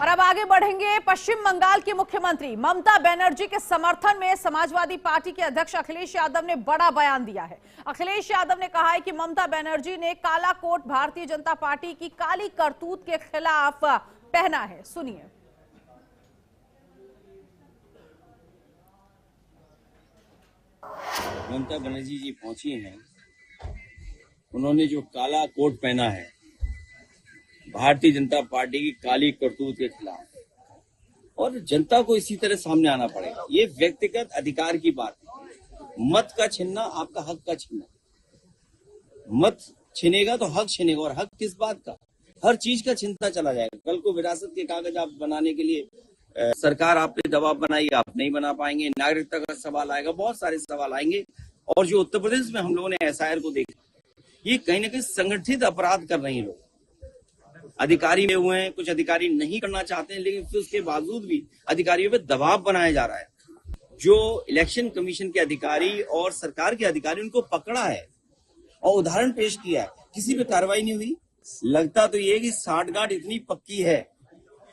और अब आगे बढ़ेंगे। पश्चिम बंगाल की मुख्यमंत्री ममता बनर्जी के समर्थन में समाजवादी पार्टी के अध्यक्ष अखिलेश यादव ने बड़ा बयान दिया है। अखिलेश यादव ने कहा है कि ममता बनर्जी ने काला कोट भारतीय जनता पार्टी की काली करतूत के खिलाफ पहना है। सुनिए। ममता बनर्जी जी पहुंची हैं, उन्होंने जो काला कोट पहना है भारतीय जनता पार्टी की काली करतूत के खिलाफ, और जनता को इसी तरह सामने आना पड़ेगा। ये व्यक्तिगत अधिकार की बात है। मत का छीनना आपका हक का छीनना, मत छीनेगा तो हक छीनेगा, और हक किस बात का? हर चीज का छीनता चला जाएगा। कल को विरासत के कागज आप बनाने के लिए सरकार आप पे दबाव बनाई, आप नहीं बना पाएंगे। नागरिकता का सवाल आएगा, बहुत सारे सवाल आएंगे। और जो उत्तर प्रदेश में हम लोगों ने एसआईआर को देखा, ये कहीं ना कहीं संगठित अपराध कर रहे हैं लोग। अधिकारी में हुए हैं, कुछ अधिकारी नहीं करना चाहते हैं, लेकिन फिर उसके बावजूद भी अधिकारियों पे दबाव बनाया जा रहा है। जो इलेक्शन कमीशन के अधिकारी और सरकार के अधिकारी, उनको पकड़ा है और उदाहरण पेश किया है, किसी पे कार्रवाई नहीं हुई। लगता तो ये कि साठगांठ इतनी पक्की है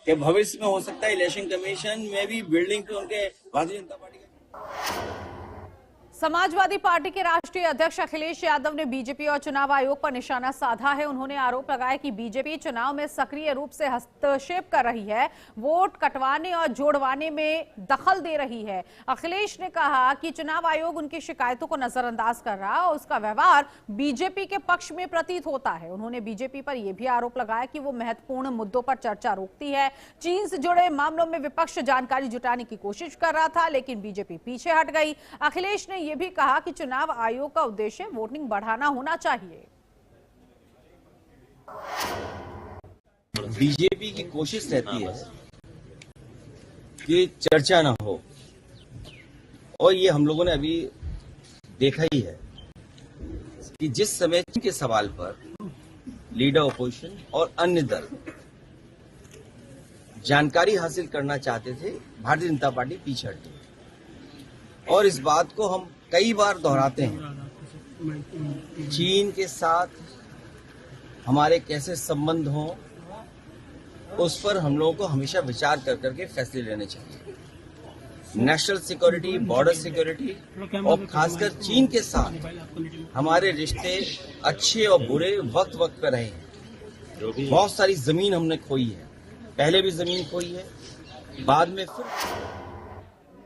कि भविष्य में हो सकता है इलेक्शन कमीशन में भी बिल्डिंग पे उनके भारतीय जनता पार्टी समाजवादी पार्टी के राष्ट्रीय अध्यक्ष अखिलेश यादव ने बीजेपी और चुनाव आयोग पर निशाना साधा है। उन्होंने आरोप लगाया कि बीजेपी चुनाव में सक्रिय रूप से हस्तक्षेप कर रही है, वोट कटवाने और जोड़वाने में दखल दे रही है। अखिलेश ने कहा कि चुनाव आयोग उनकी शिकायतों को नजरअंदाज कर रहा है और उसका व्यवहार बीजेपी के पक्ष में प्रतीत होता है। उन्होंने बीजेपी पर यह भी आरोप लगाया कि वो महत्वपूर्ण मुद्दों पर चर्चा रोकती है। चीन से जुड़े मामलों में विपक्ष जानकारी जुटाने की कोशिश कर रहा था, लेकिन बीजेपी पीछे हट गई। अखिलेश ने यह भी कहा कि चुनाव आयोग का उद्देश्य वोटिंग बढ़ाना होना चाहिए। बीजेपी की कोशिश रहती है कि चर्चा ना हो, और ये हम लोगों ने अभी देखा ही है कि जिस समय के सवाल पर लीडर ऑपोजिशन और अन्य दल जानकारी हासिल करना चाहते थे, भारतीय जनता पार्टी पीछे हटी। और इस बात को हम कई बार दोहराते हैं, चीन के साथ हमारे कैसे संबंध हों, उस पर हम लोगों को हमेशा विचार कर करके फैसले लेने चाहिए। नेशनल सिक्योरिटी, बॉर्डर सिक्योरिटी और खासकर चीन के साथ हमारे रिश्ते अच्छे और बुरे वक्त वक्त पर रहे हैं। बहुत सारी जमीन हमने खोई है, पहले भी जमीन खोई है, बाद में फिर।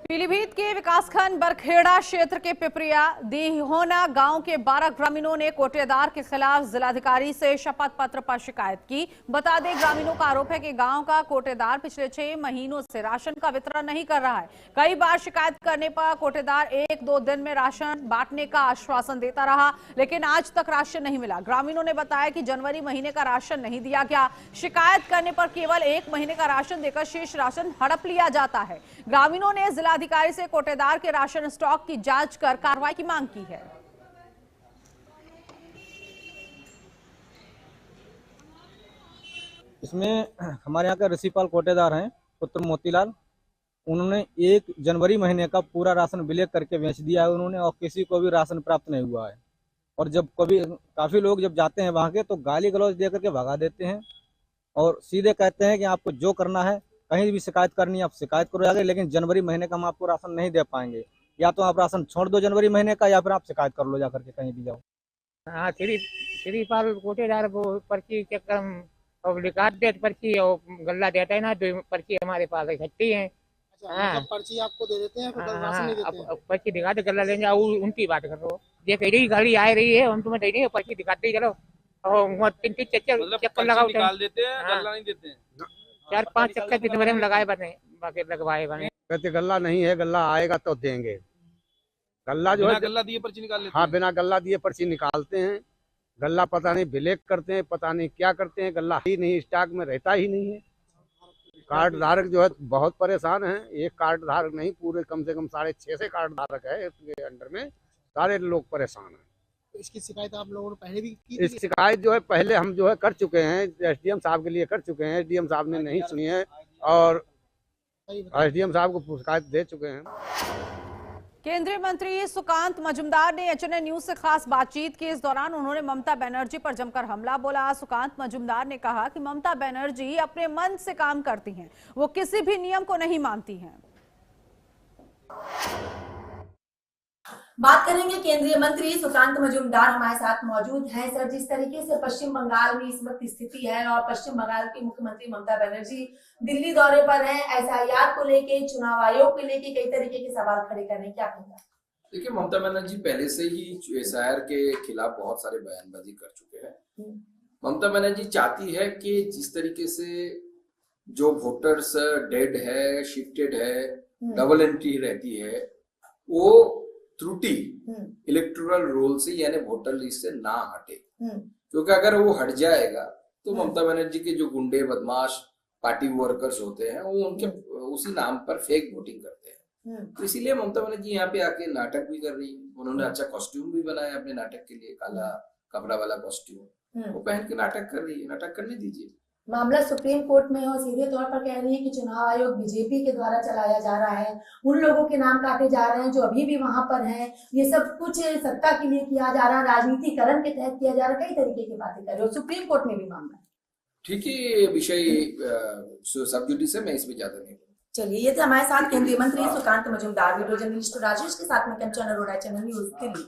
पीलीभीत के विकासखंड बरखेड़ा क्षेत्र के पिपरिया देहोना गांव के 12 ग्रामीणों ने कोटेदार के खिलाफ जिलाधिकारी से शपथ पत्र पर शिकायत की। बता दें, ग्रामीणों का आरोप है कि गांव का कोटेदार पिछले 6 महीनों से राशन का वितरण नहीं कर रहा है। कई बार शिकायत करने पर कोटेदार 1-2 दिन में राशन बांटने का आश्वासन देता रहा, लेकिन आज तक राशन नहीं मिला। ग्रामीणों ने बताया कि जनवरी महीने का राशन नहीं दिया गया। शिकायत करने पर केवल 1 महीने का राशन देकर शेष राशन हड़प लिया जाता है। ग्रामीणों ने जिलाधिकारी से कोटेदार के राशन स्टॉक की जांच कर कार्रवाई की मांग की है। इसमें हमारे यहाँ का रिसिपाल कोटेदार हैं पुत्र मोतीलाल, उन्होंने 1 जनवरी महीने का पूरा राशन ब्लैक करके बेच दिया है उन्होंने, और किसी को भी राशन प्राप्त नहीं हुआ है। और जब कभी काफी लोग जब जाते हैं वहाँ के, तो गाली गलौज दे करके भगा देते हैं और सीधे कहते हैं कि आपको जो करना है, कहीं भी शिकायत करनी है आप शिकायत करो जाके, लेकिन जनवरी महीने का हम आपको राशन नहीं दे पाएंगे। या तो आप राशन छोड़ दो जनवरी महीने का, या फिर आप शिकायत कर लो जाकर के कहीं भी जाओ। हाँ, श्रीपाल कोटेदार वो पर्ची चक्कर और लिखा दे पर्ची, और गल्ला देता है ना, तो पर्ची हमारे पास इकट्ठी है। हाँ, पर्ची आपको दे देते हैं, राशन नहीं देते हैं। पर्ची दिखा दे, गल्ला ले जाओ, उनकी बात कर रहे हो। ये कहीं गाड़ी आ रही है, हम तुम्हें दे देंगे, पर्ची दिखाते ही चलो। और 3-3 चक्कर लगाओ, निकाल देते हैं, गल्ला नहीं देते हैं। 4-5 चक्कर जितने में लगाए बने, बाकी लगवाए बने। कहते गल्ला नहीं है, गल्ला आएगा तो देंगे। गल्ला जो है गल्ला दिए पर्ची निकाल लेते हैं। हाँ, बिना गल्ला दिए पर्ची निकालते हैं। गल्ला पता नहीं ब्लैक करते हैं, पता नहीं क्या करते हैं। गल्ला ही नहीं, स्टॉक में रहता ही नहीं है। कार्ड धारक जो है बहुत परेशान है। एक कार्ड धारक नहीं, पूरे कम से कम 6.5 कार्ड धारक है इसके अंडर में, सारे लोग परेशान हैं। इसकी शिकायत आप लोगों ने पहले भी की? इस शिकायत जो है पहले हम जो है कर चुके हैं, एसडीएम साहब के लिए कर चुके हैं। एसडीएम साहब ने नहीं सुनी है और एसडीएम साहब को शिकायत दे चुके हैं। केंद्रीय मंत्री सुकांत मजूमदार ने एचएनएन न्यूज से खास बातचीत की। इस दौरान उन्होंने ममता बनर्जी पर जमकर हमला बोला। सुकांत मजूमदार ने कहा कि ममता बनर्जी अपने मन से काम करती हैं, वो किसी भी नियम को नहीं मानती हैं। बात करेंगे केंद्रीय मंत्री सुकांत मजूमदार हमारे साथ मौजूद हैं। सर, जिस तरीके से पश्चिम बंगाल में इस वक्त स्थिति है और पश्चिम बंगाल की मुख्यमंत्री ममता बनर्जी दिल्ली दौरे पर हैं, एसआईआर को लेके, चुनाव आयोग को लेके कई तरीके के सवाल खड़े कर रहे हैं, क्या कहना? देखिए, ममता बनर्जी पहले से ही एसआईआर के खिलाफ बहुत सारे बयानबाजी कर चुके हैं। ममता बनर्जी चाहती है कि जिस तरीके से जो वोटर्स डेड है, शिफ्टेड है, डबल एंट्री रहती है, वो त्रुटि इलेक्टोरल रोल से यानी वोटर लिस्ट से ना हटे, क्योंकि अगर वो हट जाएगा तो ममता बनर्जी के जो गुंडे बदमाश पार्टी वर्कर्स होते हैं वो उनके उसी नाम पर फेक वोटिंग करते हैं। तो इसीलिए ममता बनर्जी यहाँ पे आके नाटक भी कर रही है। उन्होंने अच्छा कॉस्ट्यूम भी बनाया अपने नाटक के लिए, काला कपड़ा वाला कॉस्ट्यूम वो पहन के नाटक कर रही है। नाटक करने दीजिए। मामला सुप्रीम कोर्ट में है और सीधे तौर पर कह रही है कि चुनाव आयोग बीजेपी के द्वारा चलाया जा रहा है, उन लोगों के नाम काटे जा रहे हैं जो अभी भी वहां पर हैं, ये सब कुछ सत्ता के लिए किया जा रहा है, राजनीतिकरण के तहत किया जा रहा है, कई तरीके की बातें कर रहे हो। सुप्रीम कोर्ट में भी मामला है। ठीक है, ये विषय सब जुडिस है, मैं इसमें ज्यादा नहीं। चलिए, ये थे हमारे साथ केंद्रीय मंत्री सुकांत मजूमदार। वीडियो जर्नलिस्ट राजेश के साथ में कंचन अरोड़ा, चैनल न्यूज दिल्ली।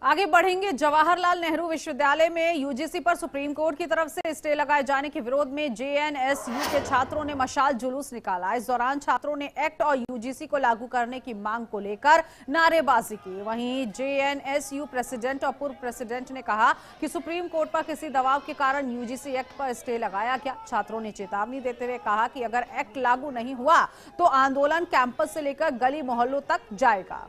आगे बढ़ेंगे। जवाहरलाल नेहरू विश्वविद्यालय में यूजीसी पर सुप्रीम कोर्ट की तरफ से स्टे लगाए जाने के विरोध में जेएनएसयू के छात्रों ने मशाल जुलूस निकाला। इस दौरान छात्रों ने एक्ट और यूजीसी को लागू करने की मांग को लेकर नारेबाजी की। वहीं जेएनएसयू प्रेसिडेंट और पूर्व प्रेसिडेंट ने कहा कि सुप्रीम कोर्ट पर किसी दबाव के कारण यूजीसी एक्ट पर स्टे लगाया गया। छात्रों ने चेतावनी देते हुए कहा कि अगर एक्ट लागू नहीं हुआ तो आंदोलन कैंपस से लेकर गली मोहल्लों तक जाएगा।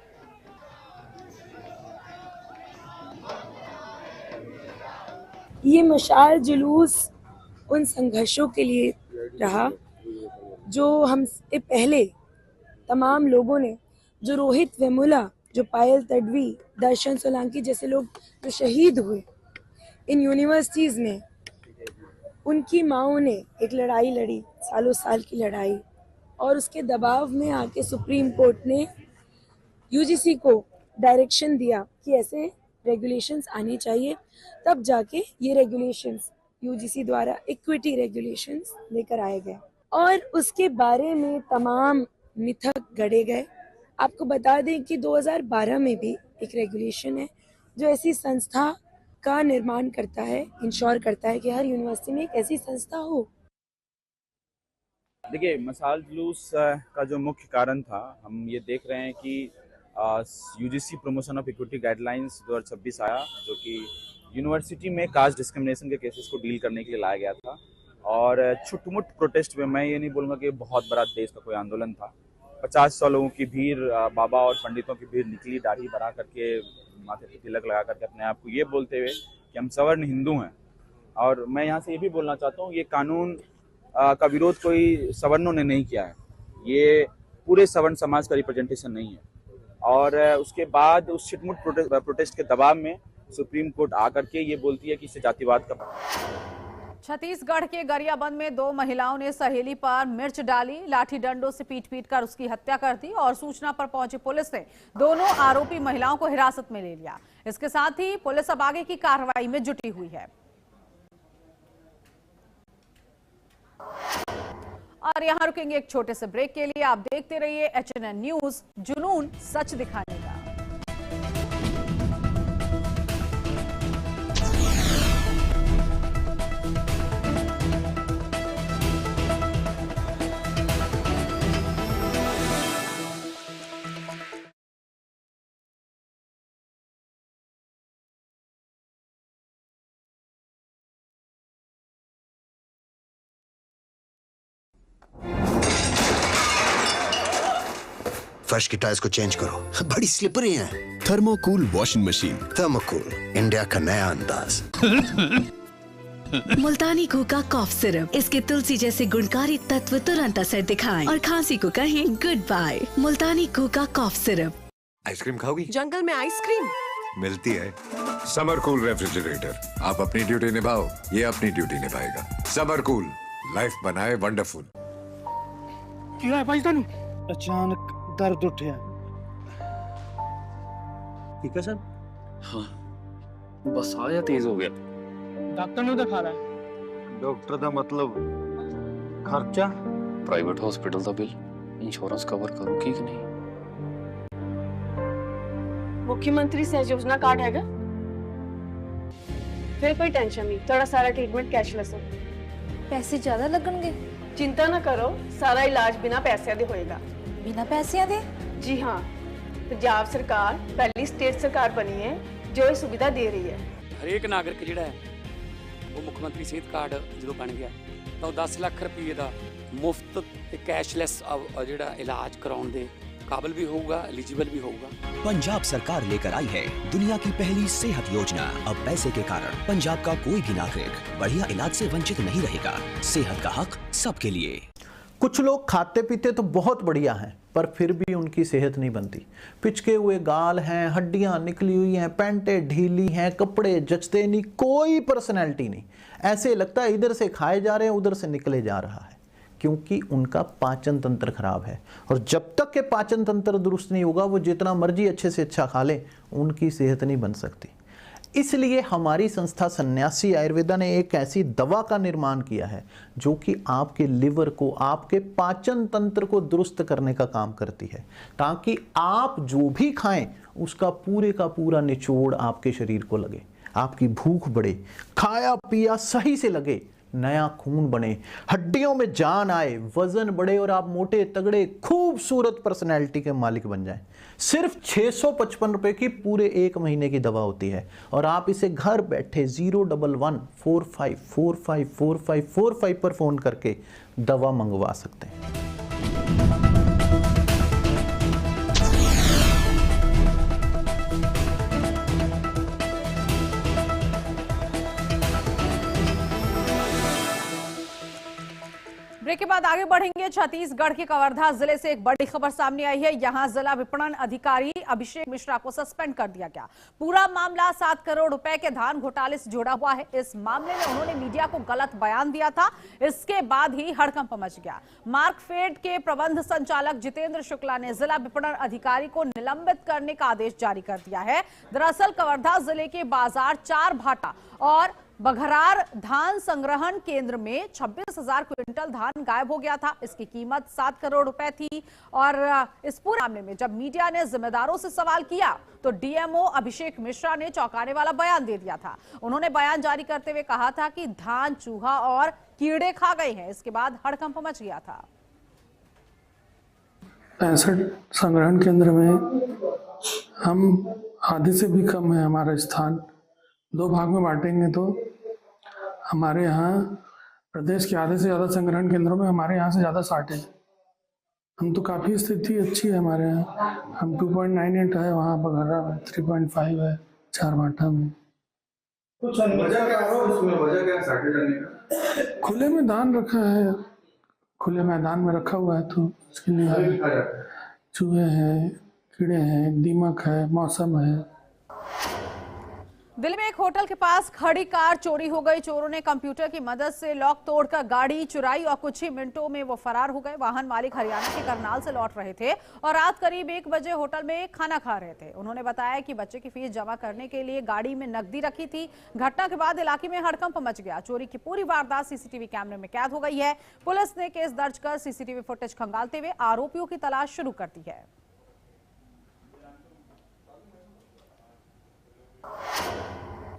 ये मशाल जुलूस उन संघर्षों के लिए रहा जो हमसे पहले तमाम लोगों ने, जो रोहित वेमुला, जो पायल तडवी, दर्शन सोलंकी जैसे लोग जो शहीद हुए इन यूनिवर्सिटीज़ में, उनकी माओं ने एक लड़ाई लड़ी, सालों साल की लड़ाई, और उसके दबाव में आके सुप्रीम कोर्ट ने यूजीसी को डायरेक्शन दिया कि ऐसे रेगुलेशंस आनी चाहिए। तब जाके ये रेगुलेशंस यूजीसी द्वारा इक्विटी रेगुलेशंस लेकर आए गए और उसके बारे में तमाम मिथक गढ़े गए। आपको बता दें कि 2012 में भी एक रेगुलेशन है जो ऐसी संस्था का निर्माण करता है, इंश्योर करता है कि हर यूनिवर्सिटी में एक ऐसी संस्था हो। देखिए, मशाल जुलूस का जो मुख्य कारण था, हम ये देख रहे हैं कि UGC promotion of equity guidelines 2026 आया, जो कि यूनिवर्सिटी में कास्ट डिस्क्रिमिनेशन के केसेस को डील करने के लिए लाया गया था। और छुटमुट प्रोटेस्ट में, मैं ये नहीं बोलूँगा कि बहुत बड़ा देश का कोई आंदोलन था, 50-100 लोगों की भीड़, बाबा और पंडितों की भीड़ निकली, दाढ़ी बढ़ा करके, माथे पे तिलक लगा करके, अपने आप को ये बोलते हुए कि हम सवर्ण हिंदू हैं। और मैं यहाँ से ये भी बोलना चाहता हूँ, ये कानून का विरोध कोई सवर्णों ने नहीं किया है, ये पूरे सवर्ण समाज का रिप्रेजेंटेशन नहीं है। और उसके बाद उस छिटमुट प्रोटेस्ट के दबाव में सुप्रीम कोर्ट आकर के ये बोलती है कि इसे जातिवाद का। छत्तीसगढ़ के गरियाबंद में 2 महिलाओं ने सहेली पर मिर्च डाली, लाठी डंडों से पीट कर उसकी हत्या कर दी और सूचना पर पहुंची पुलिस ने दोनों आरोपी महिलाओं को हिरासत में ले लिया। इसके साथ ही पुलिस अब आगे की कार्रवाई में जुटी हुई है। और यहां रुकेंगे एक छोटे से ब्रेक के लिए। आप देखते रहिए एचएनएन न्यूज, जुनून सच दिखाने का। फर्श की टाइल्स को चेंज करो, बड़ी स्लिपरी हैं। थर्मोकूल वॉशिंग मशीन। थर्मोकूल, इंडिया का नया अंदाज। मुल्तानी कूका कॉफ सिरप, इसके तुलसी जैसे गुणकारी तत्व तुरंत असर दिखाएं और खांसी को कहें गुड बाय। मुल्तानी कूका कॉफ सिरप। आइसक्रीम खाओगी? जंगल में आइसक्रीम मिलती है। समर कूल रेफ्रिजरेटर, आप अपनी ड्यूटी निभाओ, ये अपनी ड्यूटी निभाएगा। समर कूल, लाइफ बनाए वंडरफुल। क्या है भाई? अचानक दर्द उठे। ठीक है सर? हाँ, बस आया तेज हो गया। डॉक्टर ने दिखा रहा है। डॉक्टर का मतलब खर्चा? प्राइवेट हॉस्पिटल का बिल इंश्योरेंस कवर करूगी कि नहीं? मुख्यमंत्री सहज योजना कार्ड हैगा? फिर कोई टेंशन नहीं, थोड़ा सारा ट्रीटमेंट कैशलेस हो। पैसे ज्यादा लगणगे? चिंता ना करो, सारा इलाज बिना पैसे दे होएगा। बिना पैसे दे? जी हाँ, पंजाब सरकार पहली स्टेट सरकार बनी है जो ये सुविधा दे रही है। हरेक नागरिक जिहड़ा है वो मुख्यमंत्री सेहत कार्ड जो बन गया तो 10 लाख रुपये का मुफ्त ते कैशलैस जिहड़ा इलाज कराउण दे काबिल भी होगा, एलिजिबल भी होगा। पंजाब सरकार लेकर आई है दुनिया की पहली सेहत योजना। अब पैसे के कारण पंजाब का कोई भी नागरिक बढ़िया इलाज से वंचित नहीं रहेगा। सेहत का हक सबके लिए। कुछ लोग खाते पीते तो बहुत बढ़िया हैं, पर फिर भी उनकी सेहत नहीं बनती। पिचके हुए गाल हैं, हड्डियां निकली हुई हैं, पैंटें ढीली हैं, कपड़े जचते नहीं, कोई पर्सनैलिटी नहीं। ऐसे लगता है इधर से खाए जा रहे हैं, उधर से निकले जा रहा है, क्योंकि उनका पाचन तंत्र खराब है। और जब तक के पाचन तंत्र दुरुस्त नहीं होगा, वो जितना मर्जी अच्छे से अच्छा खा ले, उनकी सेहत नहीं बन सकती। इसलिए हमारी संस्था सन्यासी आयुर्वेदा ने एक ऐसी दवा का निर्माण किया है जो कि आपके लिवर को, आपके पाचन तंत्र को दुरुस्त करने का काम करती है, ताकि आप जो भी खाएं उसका पूरे का पूरा निचोड़ आपके शरीर को लगे, आपकी भूख बढ़े, खाया पिया सही से लगे, नया खून बने, हड्डियों में जान आए, वजन बढ़े और आप मोटे तगड़े खूबसूरत पर्सनैलिटी के मालिक बन जाएं। सिर्फ 655 रुपए की पूरे 1 महीने की दवा होती है और आप इसे घर बैठे 01145454545 पर फोन करके दवा मंगवा सकते हैं। ब्रेक के बाद आगे बढ़ेंगे। छत्तीसगढ़ के कवर्धा जिले से एक बड़ी खबर सामने आई है। यहां जिला विपणन अधिकारी अभिषेक मिश्रा को सस्पेंड कर दिया गया। पूरा मामला 7 करोड़ रुपए के धान घोटाले से जुड़ा हुआ है। इस मामले में उन्होंने मीडिया को गलत बयान दिया था, इसके बाद ही हड़कंप मच गया। मार्कफेड के प्रबंध संचालक जितेंद्र शुक्ला ने जिला विपणन अधिकारी को निलंबित करने का आदेश जारी कर दिया है। दरअसल कवर्धा जिले के बाजार 4 भाटा और बघरार धान संग्रहण केंद्र में 26,000 क्विंटल धान गायब हो गया था। इसकी कीमत 7 करोड़ रुपए थी और इस पूरे मामले में जब मीडिया ने जिम्मेदारों से सवाल किया तो डीएमओ अभिषेक मिश्रा ने चौंकाने वाला बयान दे दिया था। उन्होंने बयान जारी करते हुए कहा था कि धान चूहा और कीड़े खा गए हैं। इसके बाद हड़कंप मच गया था। 65 संग्रहण केंद्र में हम आधे से भी कम है हमारा स्थान। 2 भाग में बांटेंगे तो हमारे यहाँ प्रदेश के आधे से ज़्यादा संग्रहण केंद्रों में हमारे यहाँ से ज़्यादा शार्टेज। हम तो काफ़ी स्थिति अच्छी है हमारे यहाँ। हम 2.98 है, वहाँ बघर्रा में 3.5 है, 4 भाटा में। कुछ वजह क्या है उसमें? वजह क्या शार्टेज आने का? खुले मैदान रखा है, खुले मैदान में रखा हुआ है तो उसके लिए चूहे हैं, कीड़े हैं, दीमक है, मौसम है। दिल्ली में एक होटल के पास खड़ी कार चोरी हो गई। चोरों ने कंप्यूटर की मदद से लॉक तोड़कर गाड़ी चुराई और कुछ ही मिनटों में वो फरार हो गए। वाहन मालिक हरियाणा के करनाल से लौट रहे थे और रात करीब 1 बजे होटल में खाना खा रहे थे। उन्होंने बताया कि बच्चे की फीस जमा करने के लिए गाड़ी में नकदी रखी थी। घटना के बाद इलाके में हड़कंप मच गया। चोरी की पूरी वारदात सीसीटीवी कैमरे में कैद हो गई है। पुलिस ने केस दर्ज कर सीसीटीवी फुटेज खंगालते हुए आरोपियों की तलाश शुरू कर दी है।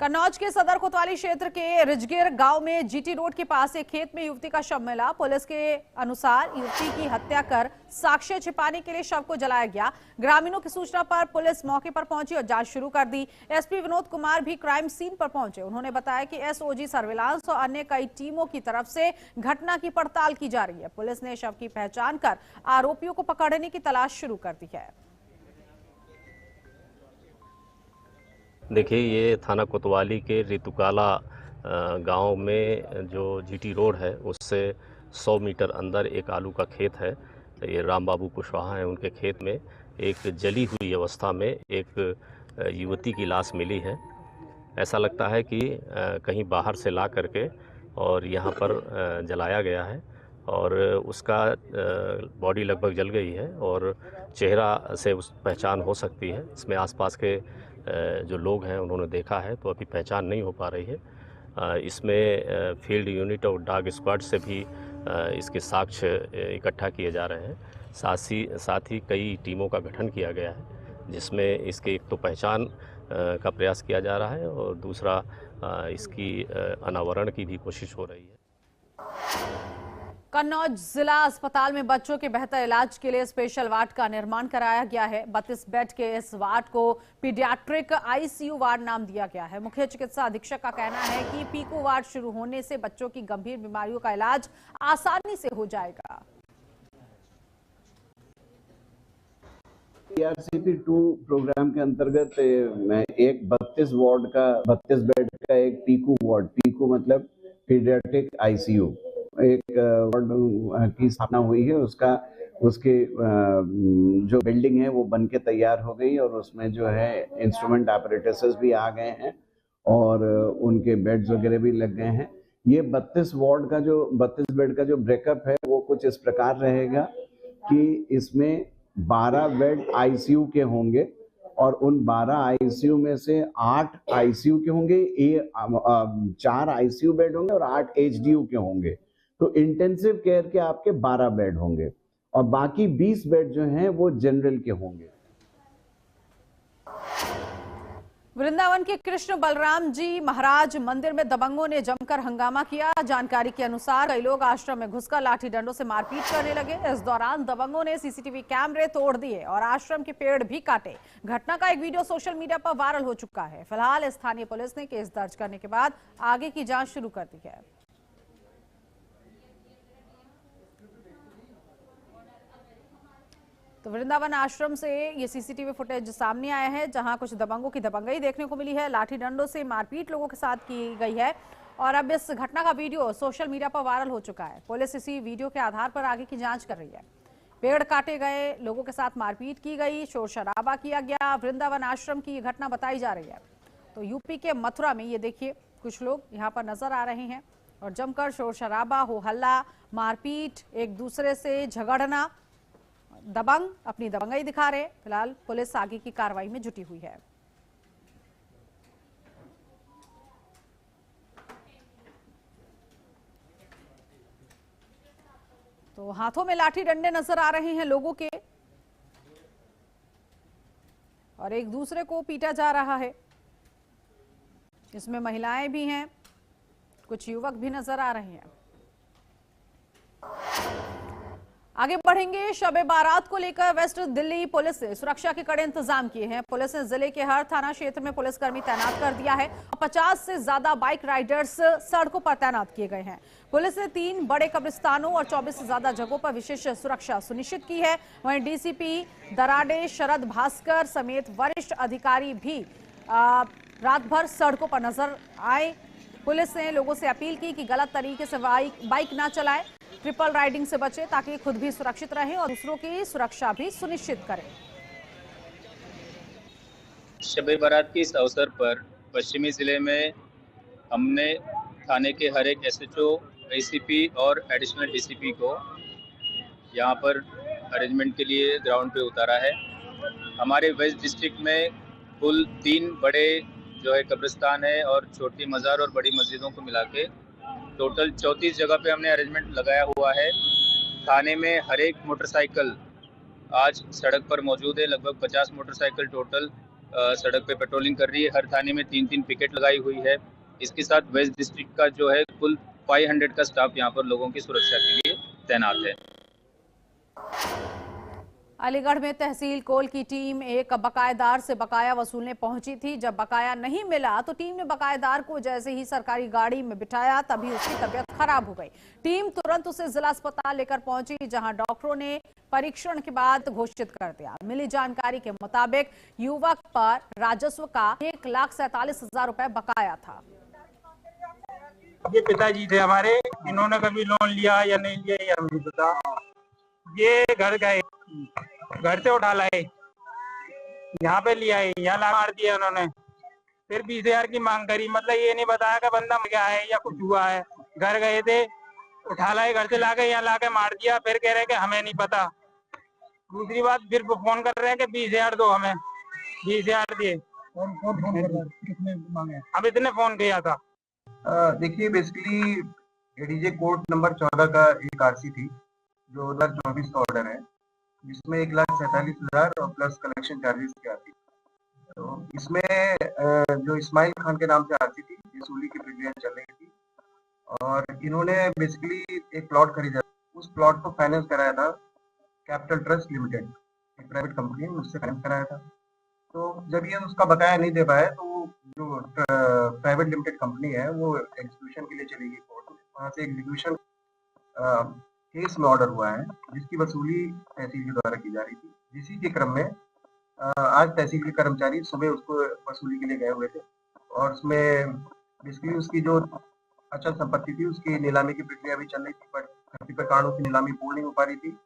कन्नौज के सदर कोतवाली क्षेत्र के रिजगिर गांव में जीटी रोड के पास एक खेत में युवती का शव मिला। पुलिस के अनुसार युवती की हत्या कर साक्ष्य छिपाने के लिए शव को जलाया गया। ग्रामीणों की सूचना पर पुलिस मौके पर पहुंची और जांच शुरू कर दी। एसपी विनोद कुमार भी क्राइम सीन पर पहुंचे। उन्होंने बताया कि एसओजी सर्विलांस और अन्य कई टीमों की तरफ से घटना की पड़ताल की जा रही है। पुलिस ने शव की पहचान कर आरोपियों को पकड़ने की तलाश शुरू कर दी है। देखिए, ये थाना कोतवाली के ऋतुकाला गांव में जो जीटी रोड है उससे 100 मीटर अंदर एक आलू का खेत है। ये राम बाबू कुशवाहा हैं, उनके खेत में एक जली हुई अवस्था में एक युवती की लाश मिली है। ऐसा लगता है कि कहीं बाहर से ला करके और यहाँ पर जलाया गया है और उसका बॉडी लगभग जल गई है और चेहरा से उस पहचान हो सकती है। इसमें आसपास के जो लोग हैं उन्होंने देखा है, तो अभी पहचान नहीं हो पा रही है। इसमें फील्ड यूनिट और डॉग स्क्वाड से भी इसके साक्ष्य इकट्ठा किए जा रहे हैं। साथ ही कई टीमों का गठन किया गया है, जिसमें इसके एक तो पहचान का प्रयास किया जा रहा है और दूसरा इसकी अनावरण की भी कोशिश हो रही है। कन्नौज जिला अस्पताल में बच्चों के बेहतर इलाज के लिए स्पेशल वार्ड का निर्माण कराया गया है। 32 बेड के इस वार्ड को पीडियाट्रिक आईसीयू वार्ड नाम दिया गया है। मुख्य चिकित्सा अधीक्षक का कहना है कि पीकू वार्ड शुरू होने से बच्चों की गंभीर बीमारियों का इलाज आसानी से हो जाएगा। PRCP 2 प्रोग्राम के अंतर्गत एक 32 बेड का एक पीकू वार्ड, पीकू मतलब पीडियाट्रिक आईसीयू, एक वार्ड की स्थापना हुई है। उसके जो बिल्डिंग है वो बन के तैयार हो गई और उसमें जो है इंस्ट्रूमेंट ऑपरेटर्स भी आ गए हैं और उनके बेड्स वगैरह भी लग गए हैं। ये 32 बेड का जो ब्रेकअप है वो कुछ इस प्रकार रहेगा कि इसमें 12 बेड आईसीयू के होंगे और उन 12 आईसीयू में से 8 आईसीयू के होंगे, 4 आईसीयू बेड होंगे और 8 एचडीयू के होंगे। तो इंटेंसिव केयर के आपके 12 बेड होंगे और बाकी 20 बेड जो हैं वो जनरल के होंगे। वृंदावन के कृष्ण बलराम जी महाराज मंदिर में दबंगों ने जमकर हंगामा किया। जानकारी के अनुसार कई लोग आश्रम में घुसकर लाठी डंडों से मारपीट करने लगे। इस दौरान दबंगों ने सीसीटीवी कैमरे तोड़ दिए और आश्रम के पेड़ भी काटे। घटना का एक वीडियो सोशल मीडिया पर वायरल हो चुका है। फिलहाल स्थानीय पुलिस ने केस दर्ज करने के बाद आगे की जांच शुरू कर दी है। तो वृंदावन आश्रम से ये सीसीटीवी फुटेज सामने आया है, जहां कुछ दबंगों की दबंगई देखने को मिली है। लाठी डंडों से मारपीट लोगों के साथ की गई है और अब इस घटना का वीडियो सोशल मीडिया पर वायरल हो चुका है। पुलिस इसी वीडियो के आधार पर आगे की जांच कर रही है। पेड़ काटे गए, लोगों के साथ मारपीट की गई, शोर शराबा किया गया। वृंदावन आश्रम की ये घटना बताई जा रही है। तो यूपी के मथुरा में ये देखिए कुछ लोग यहाँ पर नजर आ रहे हैं और जमकर शोर शराबा, हो हल्ला, मारपीट, एक दूसरे से झगड़ना, दबंग अपनी दबंगई दिखा रहे। फिलहाल पुलिस आगे की कार्रवाई में जुटी हुई है। तो हाथों में लाठी डंडे नजर आ रहे हैं लोगों के और एक दूसरे को पीटा जा रहा है। इसमें महिलाएं भी हैं, कुछ युवक भी नजर आ रहे हैं। आगे बढ़ेंगे। शब-ए बारात को लेकर वेस्ट दिल्ली पुलिस ने सुरक्षा के कड़े इंतजाम किए हैं। पुलिस ने जिले के हर थाना क्षेत्र में पुलिसकर्मी तैनात कर दिया है। 50 से ज्यादा बाइक राइडर्स सड़कों पर तैनात किए गए हैं। पुलिस ने 3 बड़े कब्रिस्तानों और 24 से ज्यादा जगहों पर विशेष सुरक्षा सुनिश्चित की है। वहीं डीसीपी दराडे शरद भास्कर समेत वरिष्ठ अधिकारी भी रात भर सड़कों पर नजर आए। पुलिस ने लोगों से अपील की कि गलत तरीके से बाइक ना चलाएं, ट्रिपल राइडिंग से बचें ताकि खुद भी सुरक्षित रहें और दूसरों की सुरक्षा भी सुनिश्चित करें। शब-ए बारात के इस अवसर पर पश्चिमी जिले में हमने थाने के हर एक SHO, ACP और एडिशनल DCP को यहाँ पर अरेंजमेंट के लिए ग्राउंड पे उतारा है। हमारे वेस्ट डिस्ट्रिक्ट में कुल 3 बड़े जो है कब्रिस्तान है और छोटी मज़ार और बड़ी मस्जिदों को मिला के टोटल 34 जगह पे हमने अरेंजमेंट लगाया हुआ है। थाने में हर एक मोटरसाइकिल आज सड़क पर मौजूद है। लगभग 50 मोटरसाइकिल टोटल सड़क पे पेट्रोलिंग कर रही है। हर थाने में 3-3 पिकेट लगाई हुई है। इसके साथ वेस्ट डिस्ट्रिक्ट का जो है कुल 500 का स्टाफ यहाँ पर लोगों की सुरक्षा के लिए तैनात है। अलीगढ़ में तहसील कोल की टीम एक बकायेदार से बकाया वसूलने पहुंची थी। जब बकाया नहीं मिला तो टीम ने बकायेदार को जैसे ही सरकारी गाड़ी में बिठाया तभी उसकी तबीयत खराब हो गई। टीम तुरंत उसे जिला अस्पताल लेकर पहुंची, जहां डॉक्टरों ने परीक्षण के बाद घोषित कर दिया। मिली जानकारी के मुताबिक युवक पर राजस्व का 1,47,000 रुपए बकाया था। ये पिताजी थे हमारे, इन्होंने कभी लोन लिया या नहीं लिया ये हमें पता। ये घर गए, घर से उठा लाए, यहाँ पे लिया है, यहाँ ला मार दिया उन्होंने। फिर 20,000 की मांग करी, मतलब ये नहीं बताया कि बंदा मर गया है या कुछ हुआ है। घर गए थे उठा लाए, घर से लाके यहाँ लाके मार दिया, फिर कह रहे हैं कि हमें नहीं पता। दूसरी बात फिर फोन कर रहे हैं कि 20,000 दो हमें, 20,000 दिए। कितने मांगे? अब इतने फोन किया था। देखिए बेसिकली एडीजे कोर्ट नंबर 14 का एक आरसी थी जो 2024 का ऑर्डर है, जिसमें 1,47,000 और प्लस कलेक्शन चार्जेस की आती। तो इसमें जो इस्माइल खान के नाम से आरसी थी, वसूली की प्रक्रिया चल रही थी और इन्होंने बेसिकली एक प्लॉट खरीदा। उस प्लॉट को फाइनेंस कराया था कैपिटल ट्रस्ट लिमिटेड, एक प्राइवेट कंपनी है, उससे फाइनेंस कराया था। तो जब ये उसका बकाया नहीं दे पाए तो जो प्राइवेट लिमिटेड कंपनी है वो एग्जीक्यूशन के लिए चली गई कोर्ट में। वहाँ से एग्जीक्यूशन केस में ऑर्डर हुआ है जिसकी वसूली तहसील के द्वारा की जा रही थी। इसी के क्रम में आज तहसील के कर्मचारी सुबह उसको वसूली के लिए गए हुए थे और उसमें बेसिकली उसकी जो अचल संपत्ति थी उसकी नीलामी की प्रक्रिया भी चल रही थी, बट कतिपय कारणों की नीलामी पूर्ण नहीं हो पा रही थी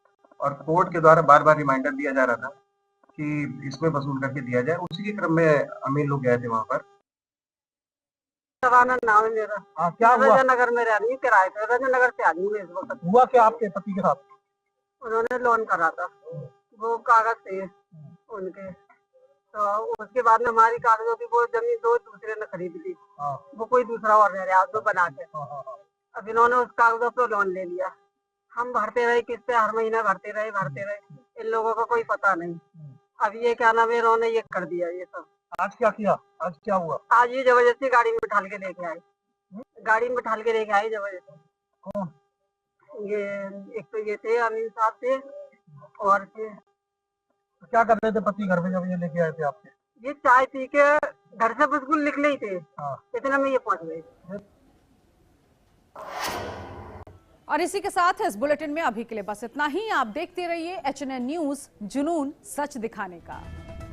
और कोर्ट के द्वारा बार बार रिमाइंडर दिया जा रहा था कि इसमें वसूल करके दिया जाए। उसी के क्रम में अमीर लोग गए थे वहाँ पर। नाम है मेरा। हाँ, क्या हुआ? नगर में रह रही किराए पे, रजनगर से आदमी में इस वक्त। हुआ क्या आपके पति के साथ? उन्होंने लोन करा था, वो कागज थे उनके, तो उसके बाद में हमारी कागजों की वो जमीन दो दूसरे ने खरीद ली। वो कोई दूसरा और रह रहा दो बना के। अब इन्होंने उस कागजों पर लोन ले लिया। हम भरते रहे किस्तें, हर महीने भरते रहे। इन लोगों का कोई पता नहीं। अब ये क्या नाम है, इन्होंने ये कर दिया ये सब। आज क्या किया? आज क्या हुआ? आज ये जबरदस्ती गाड़ी में बिठाल के लेके आए, जबरदस्ती। कौन? ये एक तो ये थे अमीन साहब थे और थे। तो क्या कर रहे थे पति घर में जब ये लेके आए थे आपके? ये चाय पी के घर से बिल्कुल निकले ही थे, इतने में ये पहुंच गए। और इसी के साथ इस बुलेटिन में अभी के लिए बस इतना ही। आप देखते रहिए HNN न्यूज, जुनून सच दिखाने का।